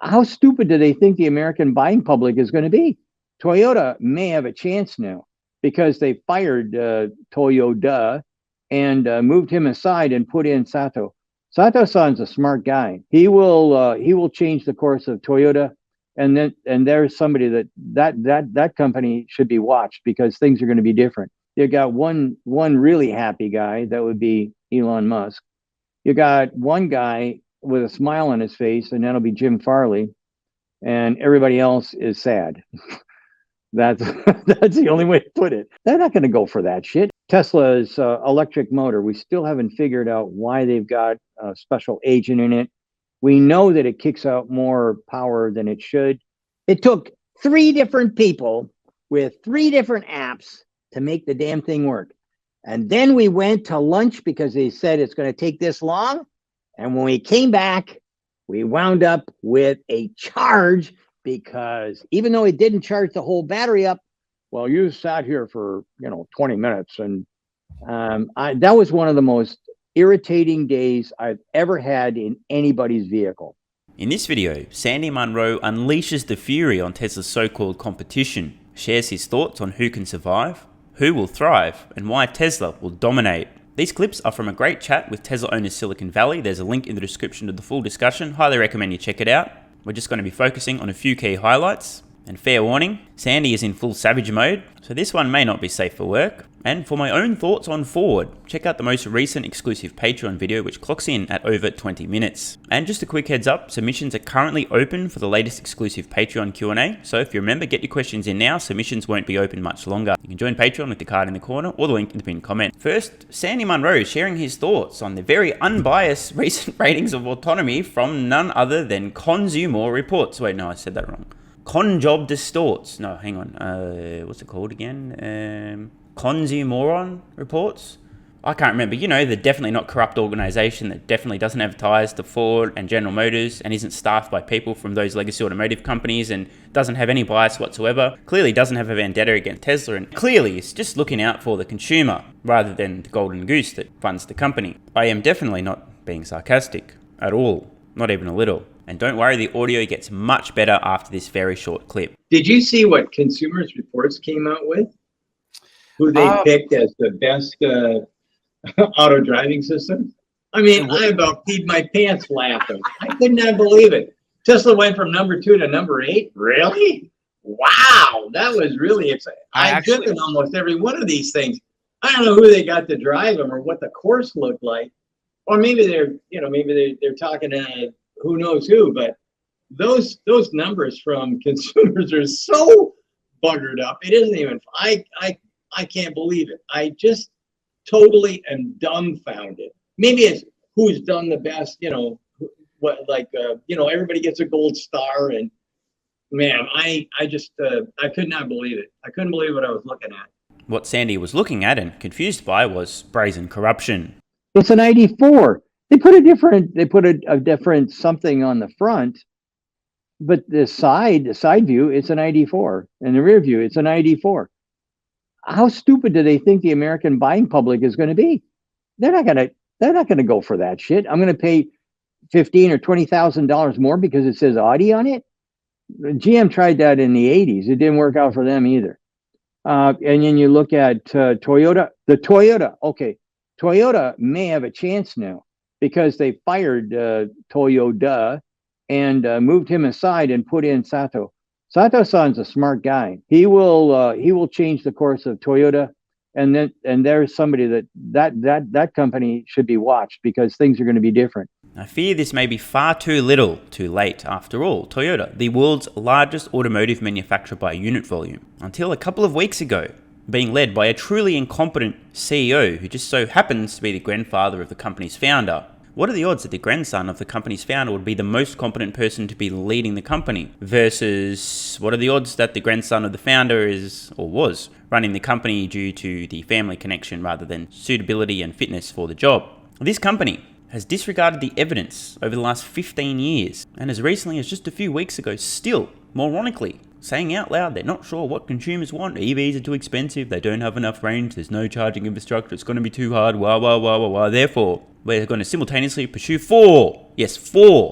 How stupid do they think the American buying public is going to be? Toyota may have a chance now because they fired Toyota and moved him aside and put in Sato. Sato-san's a smart guy. He will change the course of Toyota, and there's somebody that company should be watched because things are going to be different. You got one really happy guy, that would be Elon Musk. You got one guy with a smile on his face, and that'll be Jim Farley, and everybody else is sad. That's that's the only way to put it. They're not going to go for that shit. Tesla's electric motor, we still haven't figured out why they've got a special agent in it. We know that it kicks out more power than it should. It took 3 different people with 3 different apps to make the damn thing work. And then we went to lunch because they said it's going to take this long. And when we came back, we wound up with a charge because even though it didn't charge the whole battery up, well, you sat here for 20 minutes, and that was one of the most irritating days I've ever had in anybody's vehicle. In this video, Sandy Munro unleashes the fury on Tesla's so-called competition, shares his thoughts on who can survive, who will thrive, and why Tesla will dominate. These clips are from a great chat with Tesla owners Silicon Valley. There's a link in the description to the full discussion. Highly recommend you check it out. We're just going to be focusing on a few key highlights. And fair warning, Sandy is in full savage mode, so this one may not be safe for work. And for my own thoughts on Ford, check out the most recent exclusive Patreon video, which clocks in at over 20 minutes. And just a quick heads up, submissions are currently open for the latest exclusive Patreon Q&A. So if you remember, get your questions in now. Submissions won't be open much longer. You can join Patreon with the card in the corner or the link in the pinned comment. First, Sandy Munro sharing his thoughts on the very unbiased recent ratings of autonomy from none other than Consumer Reports. Wait, no, I said that wrong. Conjob Distorts. No, hang on. What's it called again? Consumoron Reports? I can't remember. The definitely not corrupt organization that definitely doesn't have ties to Ford and General Motors and isn't staffed by people from those legacy automotive companies and doesn't have any bias whatsoever. Clearly doesn't have a vendetta against Tesla, and clearly is just looking out for the consumer rather than the golden goose that funds the company. I am definitely not being sarcastic at all. Not even a little. And don't worry, the audio gets much better after this very short clip. Did you see what Consumer Reports came out with? Who they picked as the best auto driving system? I mean, I about peed my pants laughing. I could not believe it. Tesla went from number 2 to number 8. Really? Wow, that was really exciting. I've driven almost every one of these things. I don't know who they got to drive them or what the course looked like, or maybe they're talking to who knows who. But those numbers from consumers are so buggered up. It isn't even. I can't believe it. I just totally am dumbfounded. Maybe it's who's done the best. Everybody gets a gold star, and man, I could not believe it. I couldn't believe what I was looking at. What Sandy was looking at and confused by was brazen corruption. It's an 94. They put a different something on the front, but the side view, it's an 94, and the rear view, it's an 94. How stupid do they think the American buying public is going to be? They're not going to go for that shit. I'm going to pay $15,000 or $20,000 more because it says Audi on it. GM tried that in the 80s. It didn't work out for them either. And then you look at Toyota. Toyota may have a chance now because they fired Toyota and moved him aside and put in Sato. Sato-san's a smart guy. He will change the course of Toyota, and there's somebody that company should be watched because things are going to be different. I fear this may be far too little, too late. After all, Toyota, the world's largest automotive manufacturer by unit volume, until a couple of weeks ago, being led by a truly incompetent CEO who just so happens to be the grandfather of the company's founder. What are the odds that the grandson of the company's founder would be the most competent person to be leading the company versus what are the odds that the grandson of the founder is or was running the company due to the family connection rather than suitability and fitness for the job? This company has disregarded the evidence over the last 15 years and as recently as just a few weeks ago still, moronically, saying out loud they're not sure what consumers want. EVs are too expensive, they don't have enough range, there's no charging infrastructure, it's going to be too hard, Therefore, we're going to simultaneously pursue 4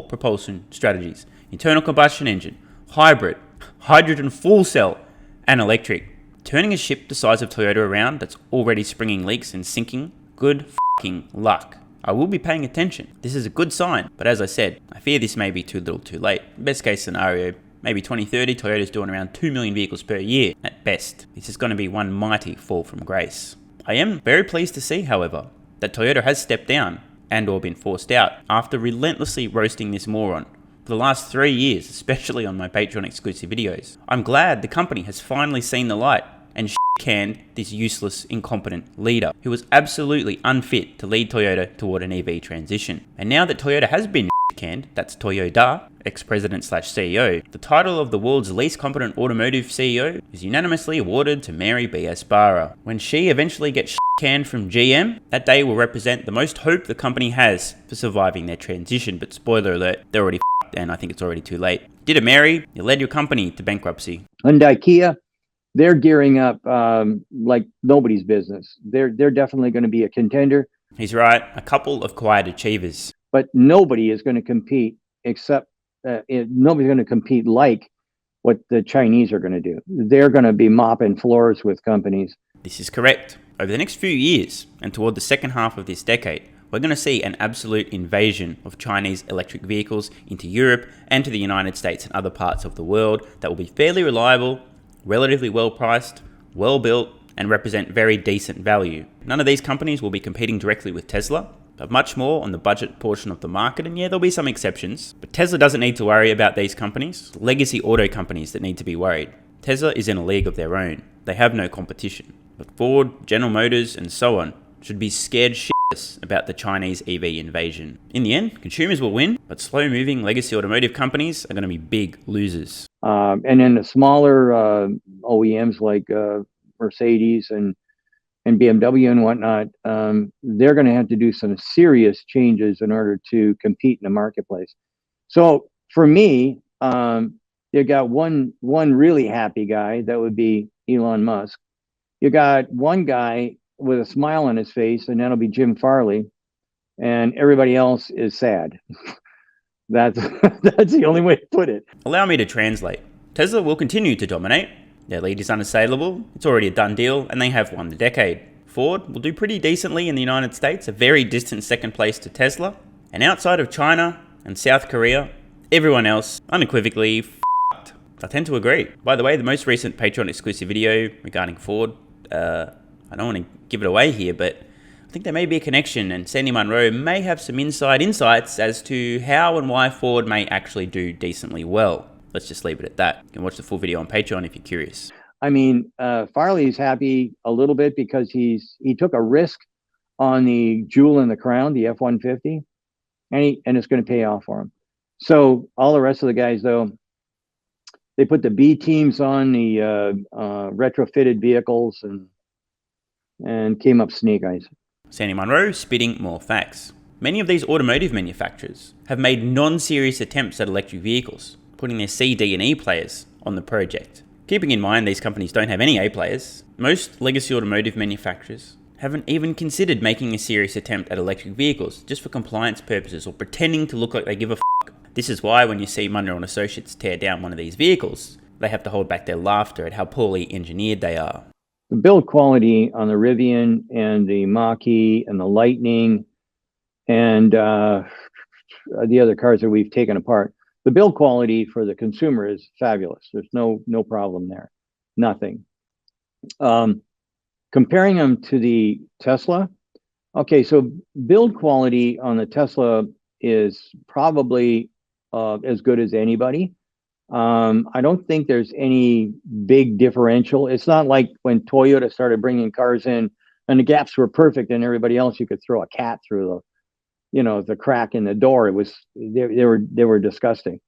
propulsion strategies internal combustion engine, hybrid, hydrogen fuel cell, and electric. Turning a ship the size of Toyota around that's already springing leaks and sinking, good f***ing luck. I will be paying attention. This is a good sign, but as I said, I fear this may be too little too late. Best case scenario, maybe 2030, Toyota's doing around 2 million vehicles per year at best. This is going to be one mighty fall from grace. I am very pleased to see, however, that Toyota has stepped down and or been forced out after relentlessly roasting this moron for the last 3 years, especially on my Patreon exclusive videos. I'm glad the company has finally seen the light and canned this useless, incompetent leader who was absolutely unfit to lead Toyota toward an EV transition. And now that Toyota has been canned, that's Toyoda, ex-president / CEO, the title of the world's least competent automotive CEO is unanimously awarded to Mary B.S. Barra. When she eventually gets canned from GM, that day will represent the most hope the company has for surviving their transition, but spoiler alert, they're already f***ed and I think it's already too late. Did it, Mary? You led your company to bankruptcy. Hyundai, Kia, they're gearing up like nobody's business. They're definitely going to be a contender. He's right, a couple of quiet achievers. But nobody is going to compete except nobody's going to compete like what the Chinese are going to do. They're going to be mopping floors with companies. This is correct. Over the next few years and toward the second half of this decade, we're going to see an absolute invasion of Chinese electric vehicles into Europe and to the United States and other parts of the world that will be fairly reliable, relatively well priced, well built, and represent very decent value. None of these companies will be competing directly with Tesla, but much more on the budget portion of the market, and yeah, there'll be some exceptions. But Tesla doesn't need to worry about these companies, legacy auto companies that need to be worried. Tesla is in a league of their own. They have no competition. But Ford, General Motors, and so on should be scared shitless about the Chinese EV invasion. In the end, consumers will win, but slow-moving legacy automotive companies are going to be big losers. And then the smaller OEMs like Mercedes and BMW and whatnot, they're going to have to do some serious changes in order to compete in the marketplace. So for me, you got one really happy guy, that would be Elon Musk. You got one guy with a smile on his face, and that'll be Jim Farley, and everybody else is sad. That's the only way to put it. Allow me to translate. Tesla will continue to dominate. Their lead is unassailable, it's already a done deal, and they have won the decade. Ford will do pretty decently in the United States, a very distant second place to Tesla. And outside of China and South Korea, everyone else unequivocally f***ed. I tend to agree. By the way, the most recent Patreon exclusive video regarding Ford, I don't want to give it away here, but I think there may be a connection, and Sandy Munro may have some insights as to how and why Ford may actually do decently well. Let's just leave it at that. You can watch the full video on Patreon if you're curious. I mean, Farley's happy a little bit because he took a risk on the jewel in the crown, the F-150, and it's going to pay off for him. So all the rest of the guys, though, they put the B teams on the retrofitted vehicles and came up snake eyes. Sandy Munro spitting more facts. Many of these automotive manufacturers have made non-serious attempts at electric vehicles, putting their C, D, and E players on the project. Keeping in mind these companies don't have any A players, most legacy automotive manufacturers haven't even considered making a serious attempt at electric vehicles just for compliance purposes or pretending to look like they give a f***. This is why when you see Munro and Associates tear down one of these vehicles, they have to hold back their laughter at how poorly engineered they are. The build quality on the Rivian and the Mach-E and the Lightning and the other cars that we've taken apart, the build quality for the consumer is fabulous. There's no problem there. Nothing. Comparing them to the Tesla, okay, so build quality on the Tesla is probably as good as anybody. I don't think there's any big differential. It's not like when Toyota started bringing cars in and the gaps were perfect and everybody else, you could throw a cat through the crack in the door. It was, they were disgusting.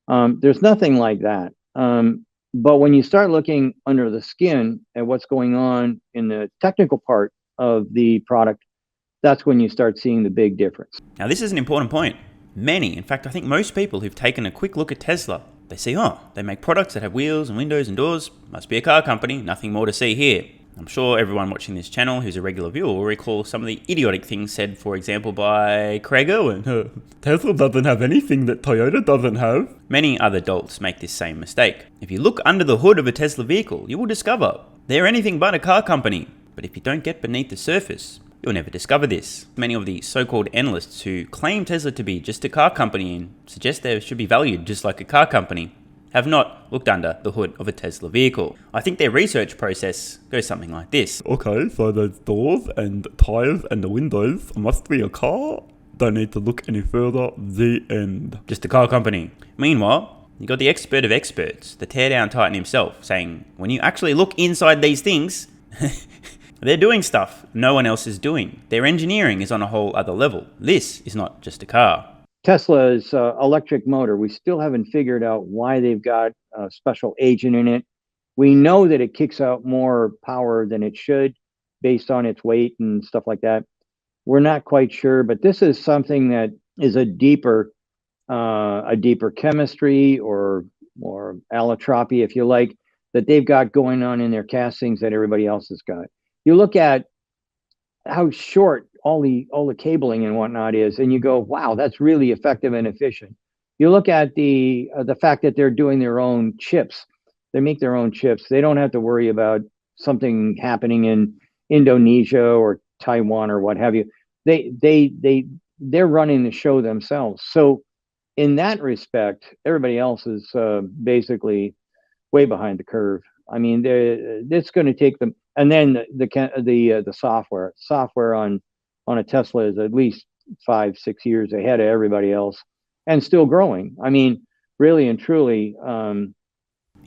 There's nothing like that. But when you start looking under the skin at what's going on in the technical part of the product, that's when you start seeing the big difference. Now, this is an important point. Many, in fact, I think most people who've taken a quick look at Tesla, they see, they make products that have wheels and windows and doors, must be a car company, nothing more to see here. I'm sure everyone watching this channel who's a regular viewer will recall some of the idiotic things said, for example, by Craig Irwin. Tesla doesn't have anything that Toyota doesn't have. Many other dolts make this same mistake. If you look under the hood of a Tesla vehicle, you will discover they're anything but a car company. But if you don't get beneath the surface, you'll never discover this. Many of the so-called analysts who claim Tesla to be just a car company and suggest they should be valued just like a car company have not looked under the hood of a Tesla vehicle. I think their research process goes something like this. Okay, so those doors and tires and the windows must be a car. Don't need to look any further. The end. Just a car company. Meanwhile, you got the expert of experts, the Teardown Titan himself, saying when you actually look inside these things, they're doing stuff no one else is doing. Their engineering is on a whole other level. This is not just a car. Tesla's electric motor, we still haven't figured out why they've got a special agent in it. We know that it kicks out more power than it should based on its weight and stuff like that. We're not quite sure, but this is something that is a deeper chemistry or allotropy, if you like, that they've got going on in their castings that everybody else has got. You look at how short all the cabling and whatnot is, and you go, wow, that's really effective and efficient. You look at the fact that they're doing their own chips. They make their own chips. They don't have to worry about something happening in Indonesia or Taiwan or what have you. They're running the show themselves. So in that respect, everybody else is basically way behind the curve. I mean, it's going to take them. And then the software on a Tesla is at least 5-6 years ahead of everybody else, and still growing. I mean, really and truly.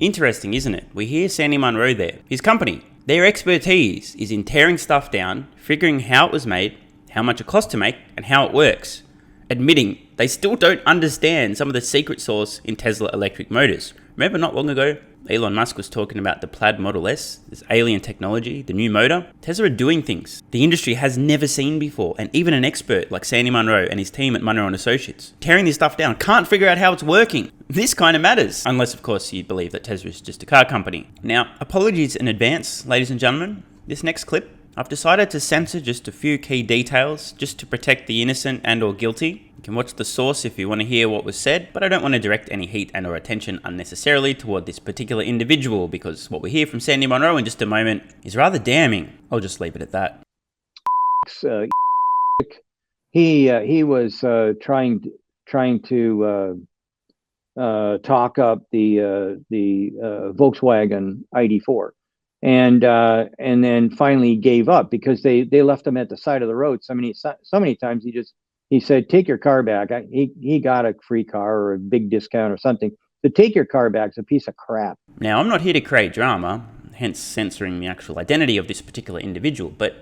Interesting, isn't it? We hear Sandy Munro there. His company, their expertise is in tearing stuff down, figuring how it was made, how much it costs to make, and how it works. Admitting they still don't understand some of the secret sauce in Tesla electric motors. Remember not long ago, Elon Musk was talking about the plaid Model S, this alien technology, the new motor. Tesla are doing things the industry has never seen before, and even an expert like Sandy Munro and his team at Munro Associates, tearing this stuff down, can't figure out how it's working. This kind of matters, unless of course you believe that Tesla is just a car company. Now, apologies in advance, ladies and gentlemen. This next clip, I've decided to censor just a few key details, just to protect the innocent and or guilty. You can watch the source if you want to hear what was said, but I don't want to direct any heat and or attention unnecessarily toward this particular individual, because what we hear from Sandy Munro in just a moment is rather damning. I'll just leave it at that. He was trying to talk up the Volkswagen ID4, and then finally gave up because they left him at the side of the road so many times. He said, take your car back. He got a free car or a big discount or something. To take your car back is a piece of crap. Now, I'm not here to create drama, hence censoring the actual identity of this particular individual, but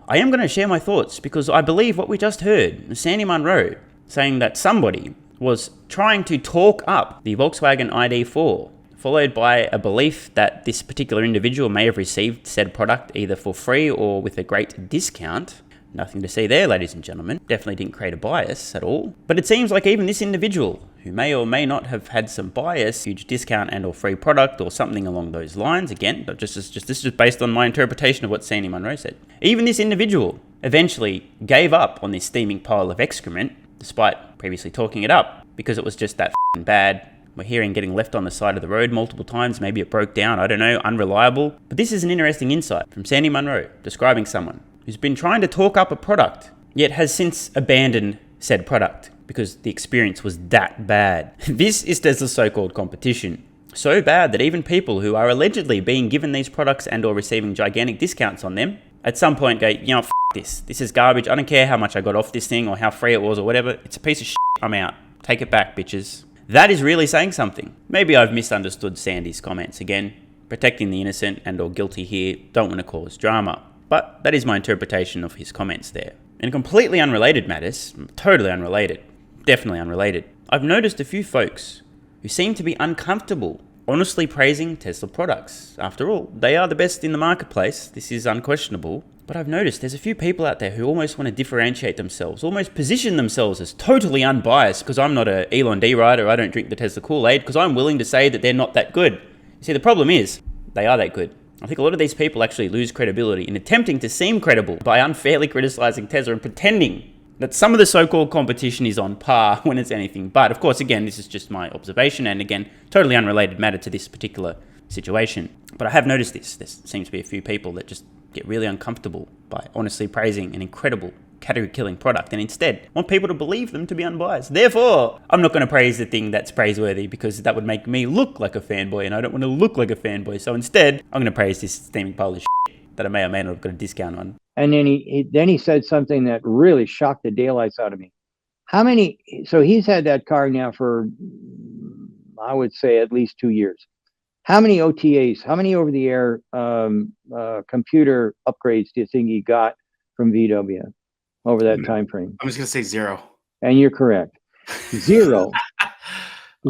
I am going to share my thoughts because I believe what we just heard, Sandy Munro saying that somebody was trying to talk up the Volkswagen ID4, followed by a belief that this particular individual may have received said product either for free or with a great discount. Nothing to see there, ladies and gentlemen. Definitely didn't create a bias at all. But it seems like even this individual, who may or may not have had some bias, huge discount and or free product or something along those lines, again, but this is just based on my interpretation of what Sandy Munro said. Even this individual eventually gave up on this steaming pile of excrement, despite previously talking it up, because it was just that f***ing bad. We're hearing getting left on the side of the road multiple times, maybe it broke down, I don't know, unreliable. But this is an interesting insight from Sandy Munro, describing someone who's been trying to talk up a product, yet has since abandoned said product because the experience was that bad. This is Tesla's so-called competition. So bad that even people who are allegedly being given these products and or receiving gigantic discounts on them, at some point go, you know, f*** this. This is garbage. I don't care how much I got off this thing or how free it was or whatever. It's a piece of shit. I'm out. Take it back, bitches. That is really saying something. Maybe I've misunderstood Sandy's comments again. Protecting the innocent and or guilty here, don't want to cause drama. But that is my interpretation of his comments there. In completely unrelated matters, totally unrelated, definitely unrelated, I've noticed a few folks who seem to be uncomfortable honestly praising Tesla products. After all, they are the best in the marketplace, this is unquestionable. But I've noticed there's a few people out there who almost want to differentiate themselves, almost position themselves as totally unbiased because I'm not a Elon D rider, I don't drink the Tesla Kool-Aid, because I'm willing to say that they're not that good. You see, the problem is, they are that good. I think a lot of these people actually lose credibility in attempting to seem credible by unfairly criticizing Tesla and pretending that some of the so-called competition is on par when it's anything but. Of course, again, this is just my observation, and again, totally unrelated matter to this particular situation. But I have noticed this. There seems to be a few people that just get really uncomfortable by honestly praising an incredible category-killing product and instead want people to believe them to be unbiased. Therefore, I'm not going to praise the thing that's praiseworthy because that would make me look like a fanboy, and I don't want to look like a fanboy. So instead, I'm going to praise this steaming pile of shit that I may or may not have got a discount on. And then he said something that really shocked the daylights out of me. So he's had that car now for, I would say, at least 2 years. How many OTAs, how many over-the-air computer upgrades do you think he got from VW over that time frame? I'm just going to say 0. And you're correct. 0.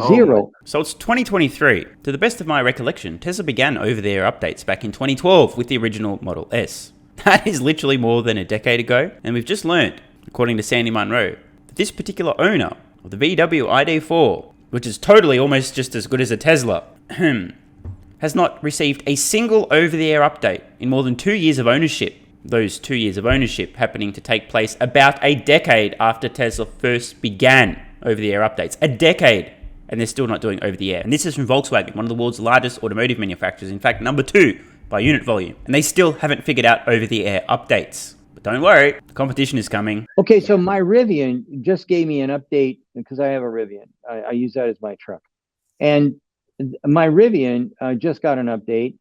Zero. So it's 2023. To the best of my recollection, Tesla began over-the-air updates back in 2012 with the original Model S. That is literally more than a decade ago, and we've just learned, according to Sandy Munro, that this particular owner of the VW ID4, which is totally almost just as good as a Tesla, has not received a single over-the-air update in more than 2 years of ownership. Those 2 years of ownership happening to take place about a decade after Tesla first began over-the-air updates. A decade! And they're still not doing over-the-air. And this is from Volkswagen, one of the world's largest automotive manufacturers. In fact, number 2 by unit volume. And they still haven't figured out over-the-air updates. But don't worry, the competition is coming. Okay, so my Rivian just gave me an update because I have a Rivian. I use that as my truck. And my Rivian just got an update.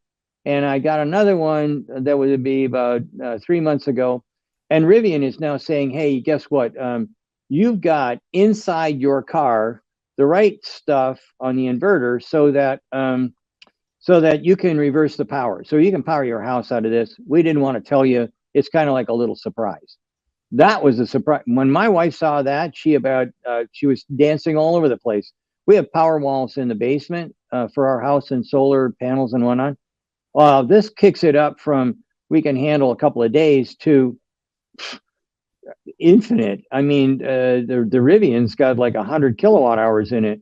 And I got another one that would be about 3 months ago. And Rivian is now saying, hey, guess what? You've got inside your car the right stuff on the inverter so that you can reverse the power. So you can power your house out of this. We didn't want to tell you. It's kind of like a little surprise. That was a surprise. When my wife saw that, she was dancing all over the place. We have power walls in the basement for our house and solar panels and whatnot. This kicks it up from we can handle a couple of days to infinite. I mean, the Rivian's got like 100 kilowatt hours in it.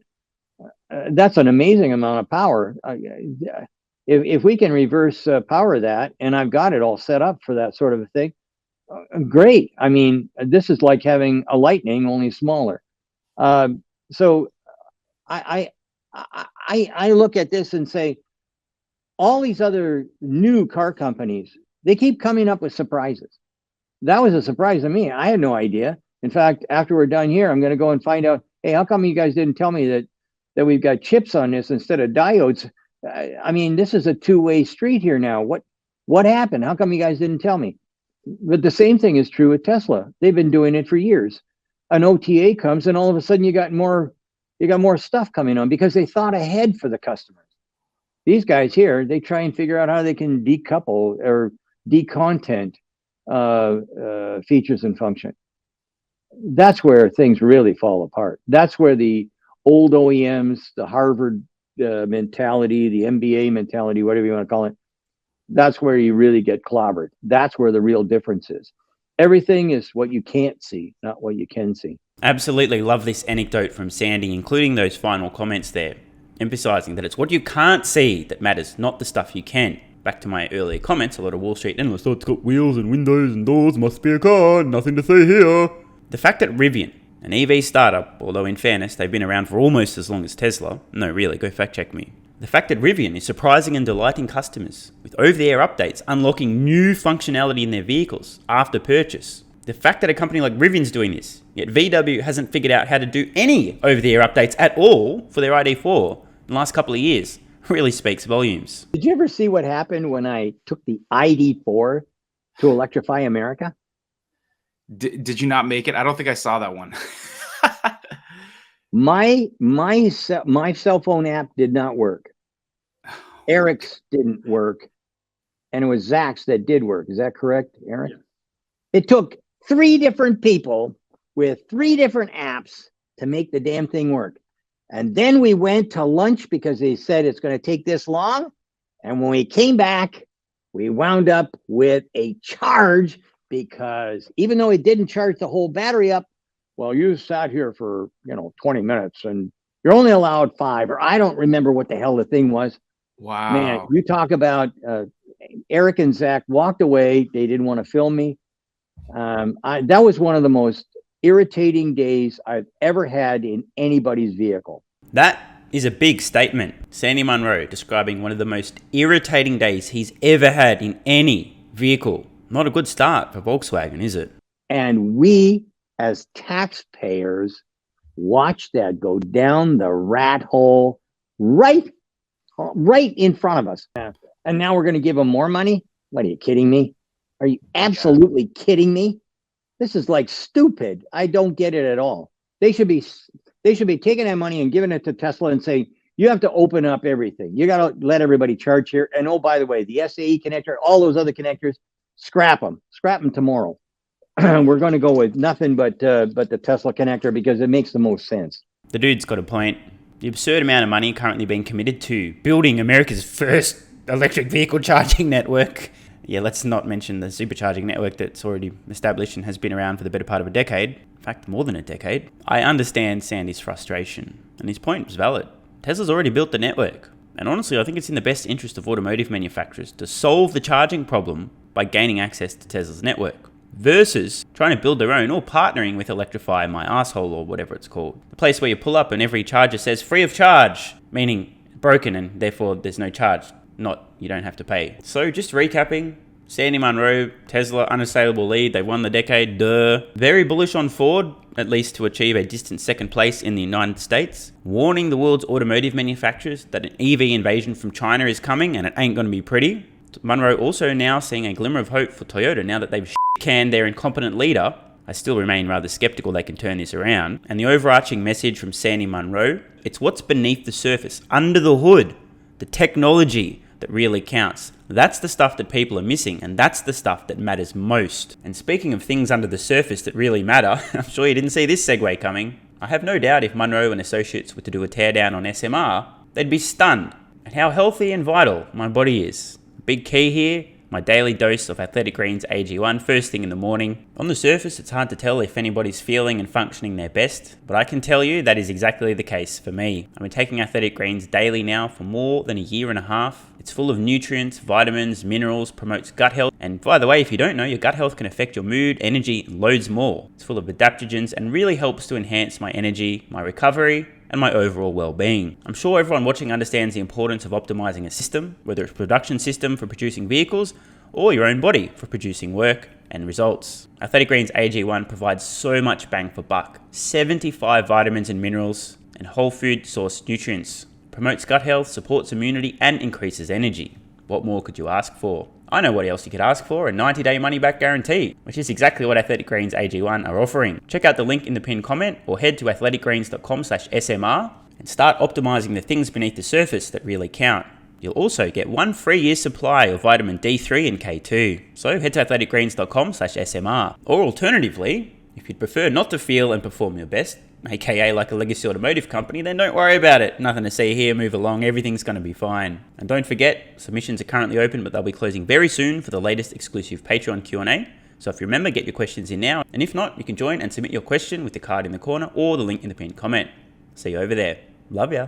That's an amazing amount of power. If we can reverse power that, and I've got it all set up for that sort of a thing, great. I mean, this is like having a Lightning, only smaller. So I look at this and say, all these other new car companies, they keep coming up with surprises. That was a surprise to me. I had no idea. In fact, after we're done here, I'm going to go and find out, hey, how come you guys didn't tell me that we've got chips on this instead of diodes? I mean, this is a two-way street here now. What happened? How come you guys didn't tell me? But the same thing is true with Tesla. They've been doing it for years. An OTA comes and all of a sudden you got more stuff coming on because they thought ahead for the customers. These guys here, they try and figure out how they can decouple or decontent features and function. That's where things really fall apart. That's where the old OEMs, the Harvard mentality, the MBA mentality, whatever you want to call it, that's where you really get clobbered. That's where the real difference is. Everything is what you can't see, not what you can see. Absolutely love this anecdote from Sandy, including those final comments there, emphasizing that it's what you can't see that matters, not the stuff you can. Back to my earlier comments, a lot of Wall Street analysts thought it's got wheels and windows and doors, must be a car, nothing to see here. The fact that Rivian, an EV startup, although in fairness, they've been around for almost as long as Tesla. No, really, go fact check me. The fact that Rivian is surprising and delighting customers with over-the-air updates, unlocking new functionality in their vehicles after purchase. The fact that a company like Rivian's doing this, yet VW hasn't figured out how to do any over-the-air updates at all for their ID4 in the last couple of years, really speaks volumes. Did you ever see what happened when I took the ID4 to electrify America? Did you not make it? I don't think I saw that one. My cell phone app did not work. Eric's didn't work. And it was Zach's that did work. Is that correct, Eric? Yeah. It took 3 different people with 3 different apps to make the damn thing work. And then we went to lunch because they said it's going to take this long. And when we came back, we wound up with a charge because even though it didn't charge the whole battery up, well, you sat here for, 20 minutes and you're only allowed 5, or I don't remember what the hell the thing was. Wow. Man, you talk about Eric and Zach walked away. They didn't want to film me. That was one of the most irritating days I've ever had in anybody's vehicle. That is a big statement. Sandy Munro describing one of the most irritating days he's ever had in any vehicle. Not a good start for Volkswagen, is it? And we, as taxpayers, watched that go down the rat hole right in front of us. And now we're going to give them more money? What, are you kidding me? Are you absolutely kidding me? This is like stupid. I don't get it at all. They should be taking that money and giving it to Tesla and saying, you have to open up everything. You got to let everybody charge here. And oh, by the way, the SAE connector, all those other connectors, scrap them tomorrow. We're going to go with nothing but the Tesla connector because it makes the most sense. The dude's got a point. The absurd amount of money currently being committed to building America's first electric vehicle charging network. Yeah, let's not mention the supercharging network that's already established and has been around for the better part of a decade. In fact, more than a decade. I understand Sandy's frustration, and his point was valid. Tesla's already built the network. And honestly, I think it's in the best interest of automotive manufacturers to solve the charging problem by gaining access to Tesla's network, versus trying to build their own or partnering with Electrify My Asshole or whatever it's called. The place where you pull up and every charger says free of charge, meaning broken and therefore there's no charge, not you don't have to pay. So just recapping, Sandy Munro, Tesla, unassailable lead, they won the decade, duh. Very bullish on Ford, at least to achieve a distant second place in the United States. Warning the world's automotive manufacturers that an EV invasion from China is coming and it ain't going to be pretty. Munro also now seeing a glimmer of hope for Toyota now that they've canned their incompetent leader. I still remain rather skeptical they can turn this around. And the overarching message from Sandy Munro, it's what's beneath the surface, under the hood, the technology that really counts. That's the stuff that people are missing, and that's the stuff that matters most. And speaking of things under the surface that really matter, I'm sure you didn't see this segue coming. I have no doubt if Munro and associates were to do a teardown on SMR, they'd be stunned at how healthy and vital my body is. Big key here, my daily dose of Athletic Greens AG1 first thing in the morning. On the surface, it's hard to tell if anybody's feeling and functioning their best, but I can tell you that is exactly the case for me. I've been taking Athletic Greens daily now for more than a year and a half. It's full of nutrients, vitamins, minerals, promotes gut health. And by the way, if you don't know, your gut health can affect your mood, energy, and loads more. It's full of adaptogens and really helps to enhance my energy, my recovery, and my overall well-being. I'm sure everyone watching understands the importance of optimizing a system, whether it's a production system for producing vehicles or your own body for producing work and results. Athletic Greens AG1 provides so much bang for buck. 75 vitamins and minerals and whole food sourced nutrients. Promotes gut health, supports immunity, and increases energy. What more could you ask for? I know what else you could ask for, a 90-day money-back guarantee, which is exactly what Athletic Greens AG1 are offering. Check out the link in the pinned comment or head to athleticgreens.com/SMR and start optimizing the things beneath the surface that really count. You'll also get 1 free year supply of vitamin D3 and K2. So head to athleticgreens.com/SMR. Or alternatively, if you'd prefer not to feel and perform your best, aka like a legacy automotive company, then don't worry about it. Nothing to see here, move along, everything's going to be fine. And don't forget, submissions are currently open, but they'll be closing very soon for the latest exclusive Patreon Q&A. So if you remember, get your questions in now. And if not, you can join and submit your question with the card in the corner or the link in the pinned comment. See you over there. Love ya.